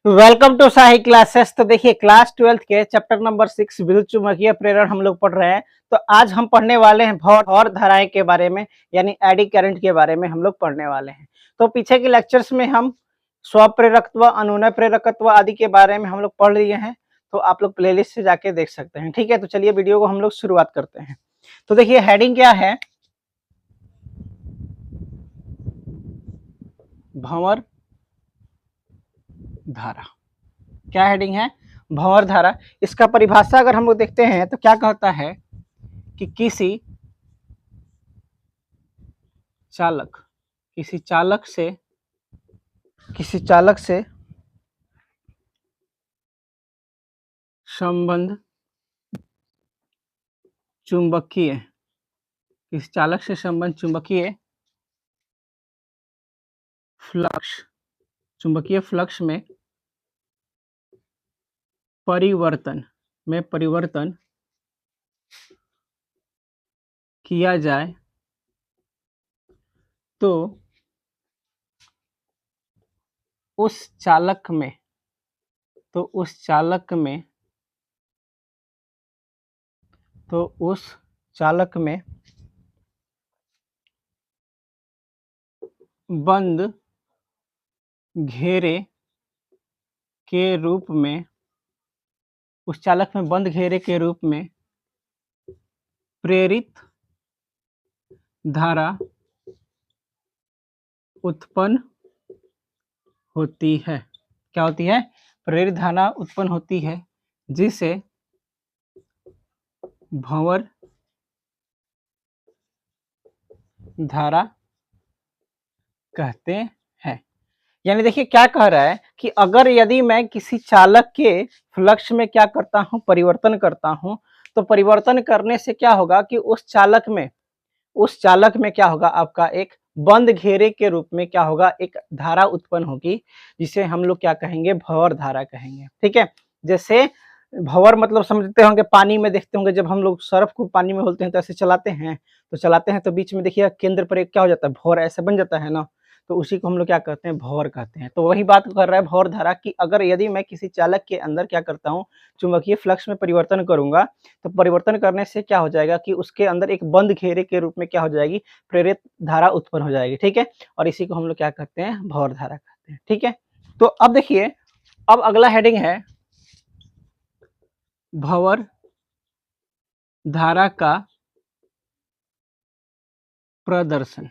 Welcome to Sahi classes. तो देखिए class 12th के चैप्टर नंबर 6 विद्युत चुम्बकीय प्रेरण हम लोग पढ़ रहे हैं। तो आज हम पढ़ने वाले हैं भौर धाराएं के बारे में, यानी एडी करंट के बारे में हम लोग पढ़ने वाले हैं। तो पीछे के लेक्चर्स में हम स्वप्रेरकत्व, अनुनय प्रेरकत्व आदि के बारे में हम लोग पढ़ लिए हैं। तो आप लोग प्लेलिस्ट से जाके देख सकते हैं। ठीक है, तो चलिए वीडियो को हम लोग शुरुआत करते हैं। तो देखिए हेडिंग क्या है, भंवर धारा। क्या हेडिंग है? भंवर धारा। इसका परिभाषा अगर हम लोग देखते हैं तो क्या कहता है कि किसी चालक से संबंध चुंबकीय फ्लक्स में परिवर्तन किया जाए तो उस चालक में बंद घेरे के रूप में प्रेरित धारा उत्पन्न होती है। क्या होती है? प्रेरित धारा उत्पन्न होती है, जिसे भंवर धारा कहते हैं। यानी देखिए क्या कह रहा है कि अगर यदि मैं किसी चालक के फ्लक्स में क्या करता हूं, परिवर्तन करता हूं, तो परिवर्तन करने से क्या होगा कि उस चालक में क्या होगा, आपका एक बंद घेरे के रूप में क्या होगा, एक धारा उत्पन्न होगी, जिसे हम लोग क्या कहेंगे, भंवर धारा कहेंगे। ठीक है, जैसे भंवर मतलब समझते होंगे, पानी में देखते होंगे, जब हम लोग सर्फ को पानी में घोलते हैं तो ऐसे चलाते हैं तो बीच में देखिए केंद्र पर एक क्या हो जाता है, भंवर ऐसे बन जाता है ना, तो उसी को हम लोग क्या कहते हैं, भंवर कहते हैं। तो वही बात कर रहा है भंवर धारा की, अगर यदि मैं किसी चालक के अंदर क्या करता हूँ, चुंबकीय फ्लक्स में परिवर्तन करूंगा, तो परिवर्तन करने से क्या हो जाएगा कि उसके अंदर एक बंद घेरे के रूप में क्या हो जाएगी, प्रेरित धारा उत्पन्न हो जाएगी। ठीक है, और इसी को हम लोग क्या कहते हैं, भंवर धारा कहते हैं। ठीक है, तो अब देखिए, अब अगला हेडिंग है भंवर धारा का प्रदर्शन।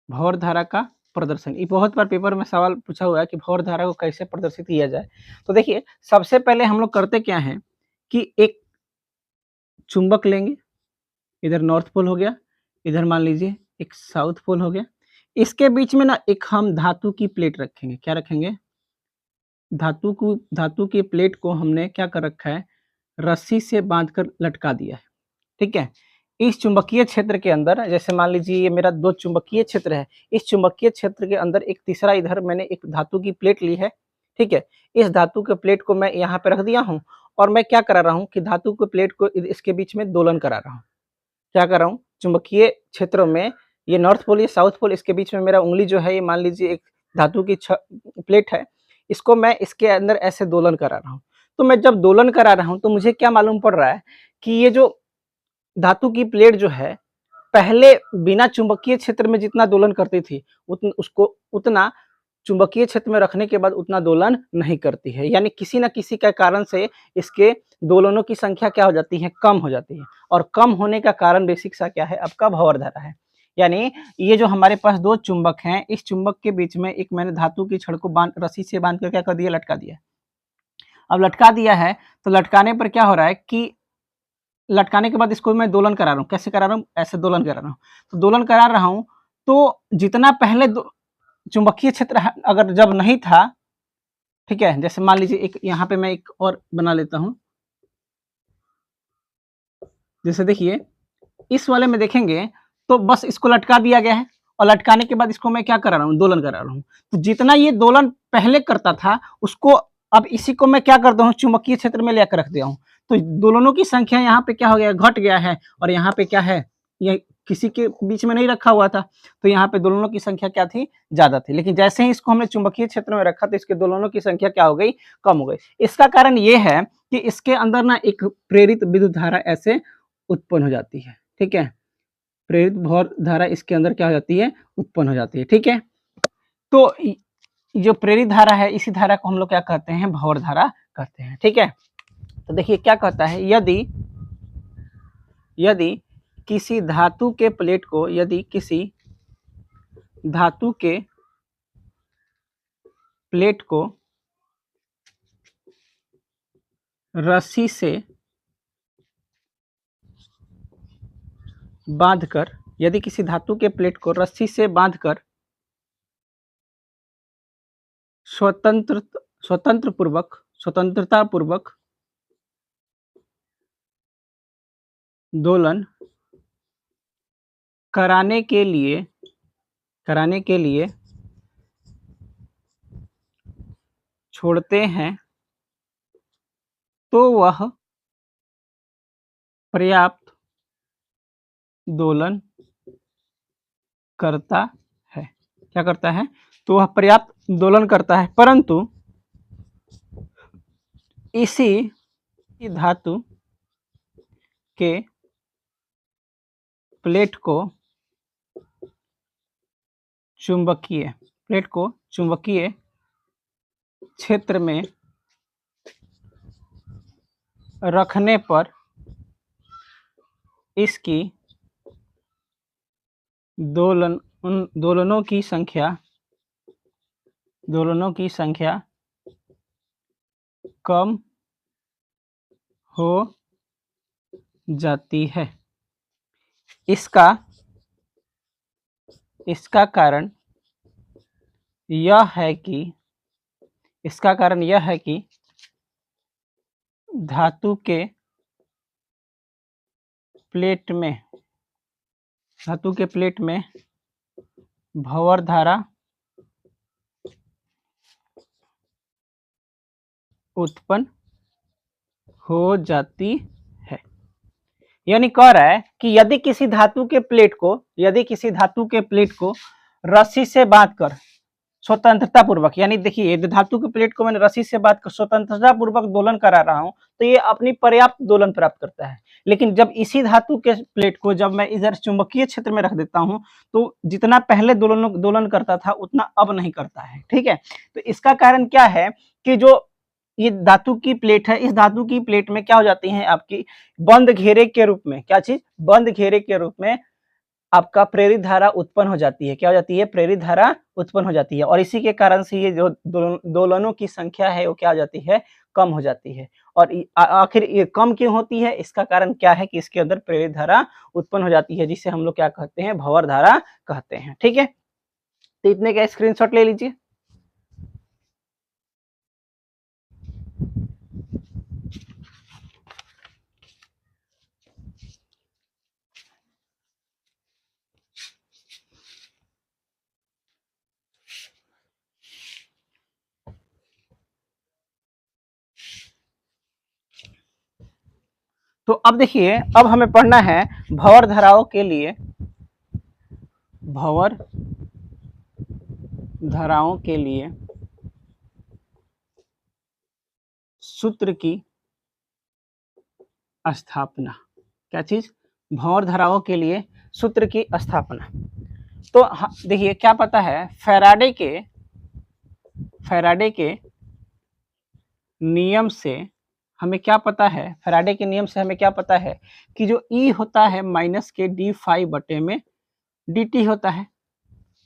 भंवर धारा का प्रदर्शन, ये बहुत बार पेपर में सवाल पूछा हुआ है कि भंवर धारा को कैसे प्रदर्शित किया जाए। तो देखिए सबसे पहले हम लोग करते क्या है कि एक चुंबक लेंगे, इधर नॉर्थ पोल हो गया, इधर मान लीजिए एक साउथ पोल हो गया, इसके बीच में ना एक हम धातु की प्लेट रखेंगे। क्या रखेंगे? धातु की प्लेट को हमने क्या कर रखा है, रस्सी से बांधकर लटका दिया है। ठीक है, इस चुंबकीय क्षेत्र के अंदर, जैसे मान लीजिए ये मेरा दो चुंबकीय क्षेत्र है, इस चुंबकीय क्षेत्र के अंदर एक तीसरा इधर मैंने एक धातु की प्लेट ली है। ठीक है, इस धातु के प्लेट को मैं यहाँ पे रख दिया हूँ, और मैं क्या करा रहा हूँ कि धातु के प्लेट को इसके बीच में दोलन करा रहा हूँ। क्या कर रहा हूँ, चुंबकीय क्षेत्रों में ये नॉर्थ पोल, ये साउथ पोल, इसके बीच में मेरा उंगली जो है, ये मान लीजिए एक धातु की प्लेट है, इसको मैं इसके अंदर ऐसे दोलन करा रहा हूँ। तो मैं जब दोलन करा रहा हूँ तो मुझे क्या मालूम पड़ रहा है कि ये जो धातु की प्लेट जो है, पहले बिना चुंबकीय क्षेत्र में जितना दोलन करती थी, उतना चुंबकीय क्षेत्र में रखने के बाद उतना दोलन नहीं करती है। यानी किसी न किसी के कारण से इसके दोलनों की संख्या क्या हो जाती है, कम हो जाती है। और कम होने का कारण बेसिक सा क्या है, आपका भंवर धारा है। यानी ये जो हमारे पास दो चुंबक हैं, इस चुंबक के बीच में एक मैंने धातु की छड़ को रस्सी से बांध कर क्या कर दिया, लटका दिया। अब लटका दिया है तो लटकाने पर क्या हो रहा है कि लटकाने के बाद इसको मैं दोलन करा रहा हूँ। कैसे करा रहा हूँ? ऐसे दोलन करा रहा हूँ। तो दोलन करा रहा हूँ तो जितना पहले चुंबकीय क्षेत्र अगर जब नहीं था, ठीक है, जैसे मान लीजिए एक यहाँ पे मैं एक और बना लेता हूँ। जैसे देखिए इस वाले में देखेंगे तो बस इसको लटका दिया गया है, और लटकाने के बाद इसको मैं क्या करा रहा हूँ, दोलन करा रहा हूँ। तो जितना ये दोलन पहले करता था, उसको अब इसी को मैं क्या करता हूँ, चुंबकीय क्षेत्र में लेकर रख दिया हूँ। तो दोलनों की संख्या यहाँ पे क्या हो गया, घट गया है, और यहाँ पे क्या है, ये किसी के बीच में नहीं रखा हुआ था, तो यहाँ पे दोलनों की संख्या क्या थी, ज्यादा थी। लेकिन जैसे ही इसको हमने चुंबकीय क्षेत्र में रखा तो इसके दोलनों की संख्या क्या हो गई, कम हो गई। इसका कारण ये है कि इसके अंदर ना एक प्रेरित विद्युत धारा ऐसे उत्पन्न हो जाती है, ठीक है, प्रेरित भौर धारा इसके अंदर क्या हो जाती है, उत्पन्न हो जाती है, ठीक है। तो जो प्रेरित धारा है, इसी धारा को हम लोग क्या कहते हैं, भौर धारा कहते हैं, ठीक है। तो देखिए क्या कहता है, यदि किसी धातु के प्लेट को, यदि किसी धातु के प्लेट को रस्सी से बांधकर, यदि किसी धातु के प्लेट को रस्सी से बांधकर स्वतंत्रता पूर्वक दोलन कराने के लिए छोड़ते हैं, तो वह पर्याप्त दोलन करता है। क्या करता है, तो वह पर्याप्त दोलन करता है, परंतु इसी धातु के प्लेट को चुंबकीय क्षेत्र में रखने पर इसकी दोलनों की संख्या कम हो जाती है। इसका कारण यह है कि धातु के प्लेट में भंवर धारा उत्पन्न हो जाती है। यानी कह रहा है कि यदि किसी धातु के प्लेट को रस्सी से बांधकर स्वतंत्रता पूर्वक, यानी देखिए धातु के प्लेट को मैंने रस्सी से बांधकर स्वतंत्रता पूर्वक दोलन करा रहा हूं, तो ये अपनी पर्याप्त दोलन प्राप्त करता है। लेकिन जब इसी धातु के प्लेट को जब मैं इधर चुंबकीय क्षेत्र में रख देता हूं, तो जितना पहले दोलन करता था उतना अब नहीं करता है, ठीक है। तो इसका कारण क्या है कि जो ये धातु की प्लेट है, इस धातु की प्लेट में क्या हो जाती है, आपकी बंद घेरे के रूप में, क्या चीज, बंद घेरे के रूप में आपका प्रेरित धारा उत्पन्न हो जाती है। क्या हो जाती है, प्रेरित धारा उत्पन्न हो जाती है, और इसी के कारण से ये जो दोलनों की संख्या है वो क्या हो जाती है, कम हो जाती है। और आखिर ये कम क्यों होती है, इसका कारण क्या है कि इसके अंदर प्रेरित धारा उत्पन्न हो जाती है, जिसे हम लोग क्या कहते हैं, भंवर धारा कहते हैं, ठीक है। तो इतने का स्क्रीनशॉट ले लीजिए। तो अब देखिए, अब हमें पढ़ना है भंवर धाराओं के लिए, भंवर धाराओं के लिए सूत्र की स्थापना। क्या चीज, भंवर धाराओं के लिए सूत्र की स्थापना। तो देखिए क्या पता है, फैराडे के नियम से हमें क्या पता है, फैराडे के नियम से हमें क्या पता है कि जो E होता है माइनस के डी फाई बटे में dt होता है।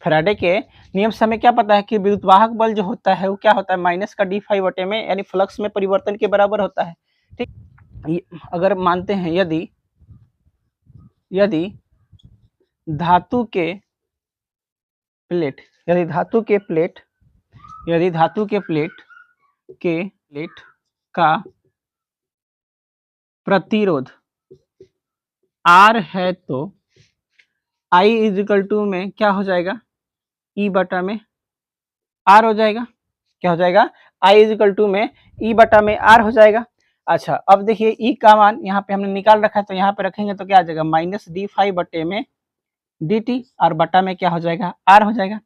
फैराडे के नियम से हमें क्या पता है कि विद्युतवाहक बल जो होता है वो क्या होता है, माइनस का डी फाई बटे में, यानी फ्लक्स में परिवर्तन के बराबर होता है, ठीक। अगर मानते हैं यदि धातु के प्लेट का प्रतिरोध R है, तो I इजिकल टू में क्या हो जाएगा, E बटा में R हो जाएगा। क्या हो जाएगा, I इजिकल टू में E बटा में R हो जाएगा। अच्छा, अब देखिए E का मान यहाँ पे हमने निकाल रखा है, तो यहाँ पे रखेंगे तो क्या आ जाएगा, माइनस डी फाई बटे में dt और बटा में क्या हो जाएगा r हो जाएगा।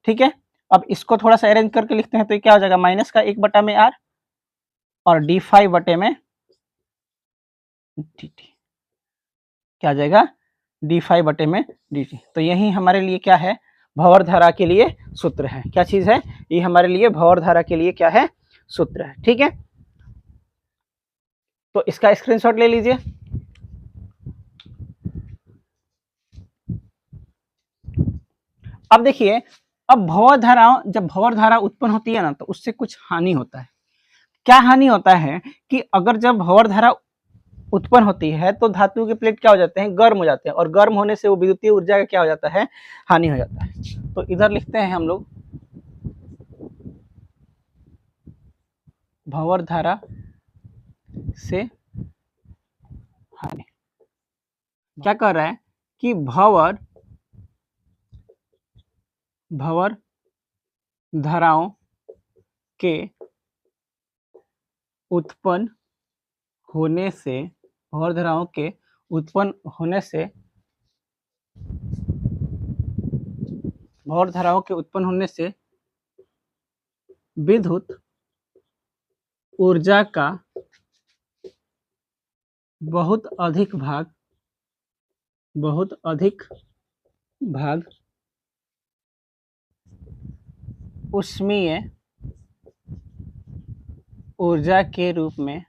ठीक है, अब इसको थोड़ा सा अरेंज करके लिखते हैं तो ये क्या हो जाएगा माइनस का 1 बटा में r और d5 बटे में dt क्या आ जाएगा d5 बटे में dt। तो यही हमारे लिए क्या है भंवर धारा के लिए सूत्र है। क्या चीज है ये हमारे लिए भंवर धारा के लिए क्या है सूत्र है। ठीक है, तो इसका स्क्रीनशॉट ले लीजिए। अब देखिए, अब भंवर धारा, जब भंवर धारा उत्पन्न होती है ना तो उससे कुछ हानि होता है। क्या हानि होता है कि अगर जब भंवर धारा उत्पन्न होती है तो धातु के प्लेट क्या हो जाते हैं गर्म हो जाते हैं और गर्म होने से वो विद्युतीय ऊर्जा का क्या हो जाता है हानि हो जाता है। तो इधर लिखते हैं हम लोग भंवर धारा से हानि। क्या कह रहा है कि भंवर धाराओं के उत्पन्न होने से, भंवर धाराओं के उत्पन्न होने से, भंवर धाराओं के उत्पन्न होने से विद्युत ऊर्जा का बहुत अधिक भाग ऊष्मीय ऊर्जा के रूप में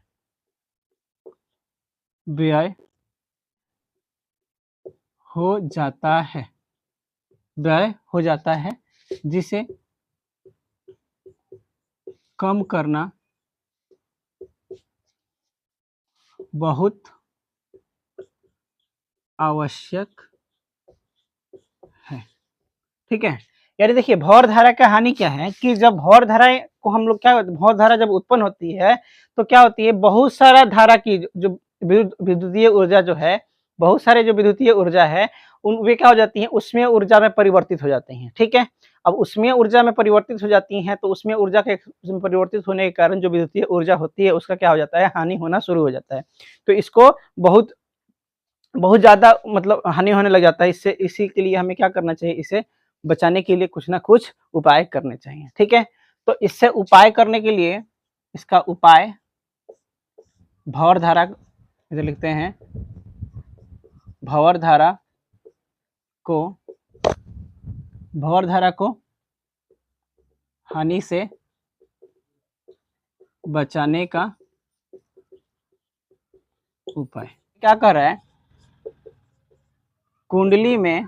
व्यय हो जाता है, जिसे कम करना बहुत आवश्यक है। ठीक है, यानी देखिए भंवर धारा का हानि क्या है कि जब भंवर धारा को हम लोग क्या, भंवर धारा जब उत्पन्न होती है तो क्या होती है बहुत सारा धारा की जो विद्युतीय ऊर्जा जो है, बहुत सारे जो विद्युतीय ऊर्जा है उन वे क्या हो जाती है उसमें ऊर्जा में परिवर्तित हो जाते हैं। ठीक है, अब उसमें ऊर्जा में परिवर्तित हो जाती हैं तो उसमें ऊर्जा के उसमें परिवर्तित होने के कारण जो विद्युतीय ऊर्जा होती है उसका क्या हो जाता है हानि होना शुरू हो जाता है। तो इसको बहुत ज्यादा मतलब हानि होने लग जाता है। इससे इसी के लिए हमें क्या करना चाहिए, इसे बचाने के लिए कुछ ना कुछ उपाय करने चाहिए। ठीक है, तो इससे उपाय करने के लिए इसका उपाय भंवर धारा इधर लिखते हैं, भंवर धारा को हानि से बचाने का उपाय क्या कर रहा है, कुंडली में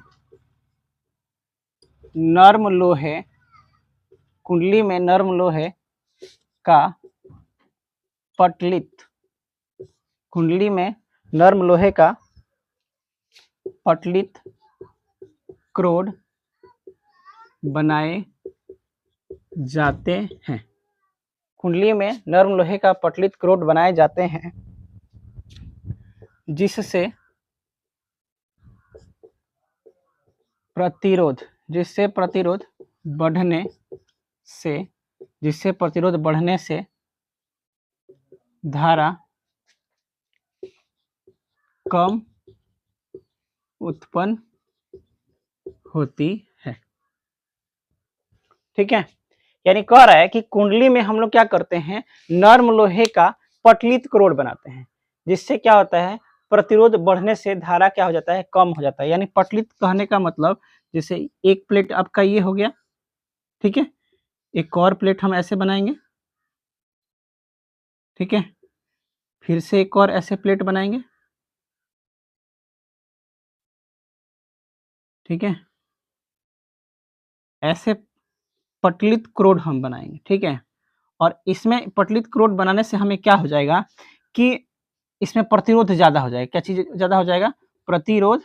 नर्म लोहे का पटलित, कुंडली में नर्म लोहे का पटलित क्रोड बनाए जाते हैं। कुंडली में नर्म लोहे का पटलित क्रोड बनाए जाते हैं जिससे प्रतिरोध बढ़ने से धारा कम उत्पन्न होती है। ठीक है, यानी कह रहा है कि कुंडली में हम लोग क्या करते हैं नर्म लोहे का पटलित क्रोड बनाते हैं जिससे क्या होता है प्रतिरोध बढ़ने से धारा क्या हो जाता है कम हो जाता है। यानी पटलित कहने का मतलब जैसे एक प्लेट आपका ये हो गया, ठीक है, एक और प्लेट हम ऐसे बनाएंगे, ठीक है, फिर से एक और ऐसे प्लेट बनाएंगे, ठीक है, ऐसे पटलित क्रोड हम बनाएंगे। ठीक है, और इसमें पटलित क्रोड बनाने से हमें क्या हो जाएगा कि इसमें प्रतिरोध ज्यादा हो जाएगा। क्या चीज ज्यादा हो जाएगा, प्रतिरोध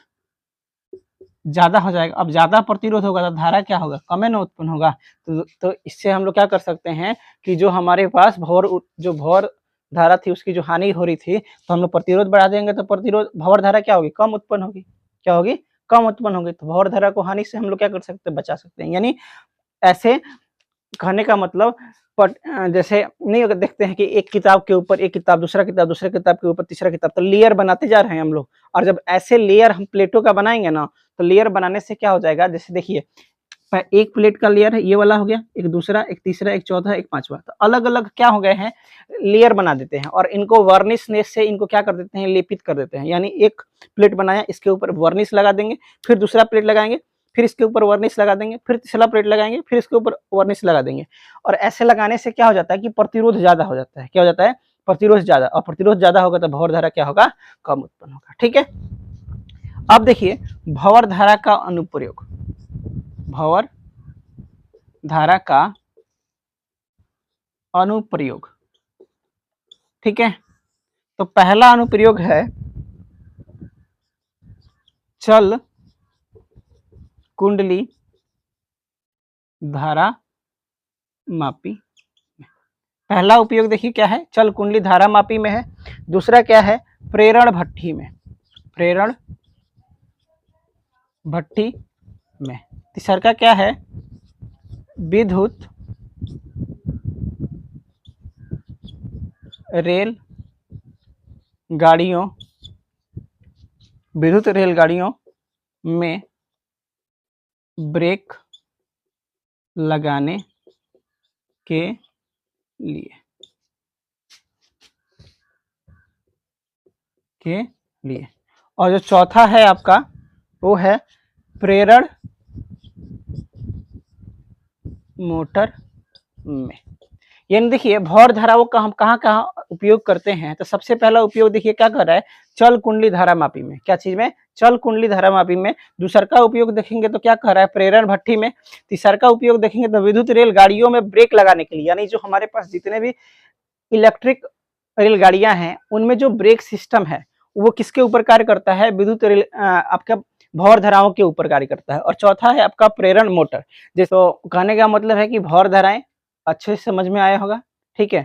ज्यादा हो जाएगा। अब ज्यादा प्रतिरोध होगा तो धारा क्या होगा कम न उत्पन्न होगा। तो इससे हम लोग क्या कर सकते हैं कि जो हमारे पास भंवर धारा थी उसकी जो हानि हो रही थी तो हम लोग प्रतिरोध बढ़ा देंगे तो प्रतिरोध भंवर धारा क्या होगी कम उत्पन्न होगी, क्या होगी कम उत्पन्न होगी। तो भंवर धारा को हानि से हम लोग क्या कर सकते हैं बचा सकते हैं। यानी ऐसे कहने का मतलब जैसे नहीं अगर देखते हैं कि एक किताब के ऊपर एक किताब, दूसरा किताब के ऊपर तीसरा किताब, तो लेयर बनाते जा रहे हैं हम लोग। और जब ऐसे लेयर हम प्लेटों का बनाएंगे ना तो लेयर बनाने से क्या हो जाएगा, जैसे देखिए एक प्लेट का लेयर है, ये वाला हो गया, एक दूसरा, एक तीसरा, एक चौथा, एक पांचवा, तो अलग अलग क्या हो गए हैं, लेयर बना देते हैं और इनको वर्निश से इनको क्या कर देते हैं, लेपित कर देते हैं। यानी एक प्लेट बनाया, इसके ऊपर वर्निश लगा देंगे, फिर दूसरा प्लेट लगाएंगे, फिर इसके ऊपर वर्निश लगा देंगे, फिर तीसरा प्लेट लगाएंगे, फिर इसके ऊपर वर्निश लगा देंगे। और ऐसे लगाने से क्या हो जाता है कि प्रतिरोध ज्यादा हो जाता है। क्या हो जाता है, प्रतिरोध ज्यादा, और प्रतिरोध ज्यादा होगा तो भंवर धारा क्या होगा, कम उत्पन्न होगा। ठीक है, अब देखिए भंवर धारा का अनुप्रयोग, भंवर धारा का अनुप्रयोग। ठीक है, तो पहला अनुप्रयोग है चल कुंडली धारा मापी। पहला उपयोग देखिए क्या है, चल कुंडली धारा मापी में है। दूसरा क्या है, प्रेरण भट्ठी में, प्रेरण भट्ठी में। तीसरा का क्या है, विद्युत रेल गाड़ियों, विद्युत रेलगाड़ियों में ब्रेक लगाने के लिए, और जो चौथा है आपका वो है प्रेरण मोटर में। यानी देखिए भंवर धाराओं का हम कहाँ कहाँ उपयोग करते हैं, तो सबसे पहला उपयोग देखिए क्या कर रहा है, चल कुंडली धारा मापी में। क्या चीज में, चल कुंडली धारा मापी में। दूसरा का उपयोग देखेंगे तो क्या कर रहा है, प्रेरण भट्ठी में। तीसरा का उपयोग देखेंगे तो विद्युत रेल गाड़ियों में ब्रेक लगाने के लिए, यानी जो हमारे पास जितने भी इलेक्ट्रिक रेलगाड़ियां हैं उनमें जो ब्रेक सिस्टम है वो किसके ऊपर कार्य करता है, विद्युत रेल आपका भंवर धाराओं के ऊपर कार्य करता है। और चौथा है आपका प्रेरण मोटर। जैसे कहने का मतलब है कि भंवर धाराएं अच्छे से समझ में आया होगा। ठीक है,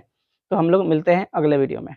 तो हम लोग मिलते हैं अगले वीडियो में।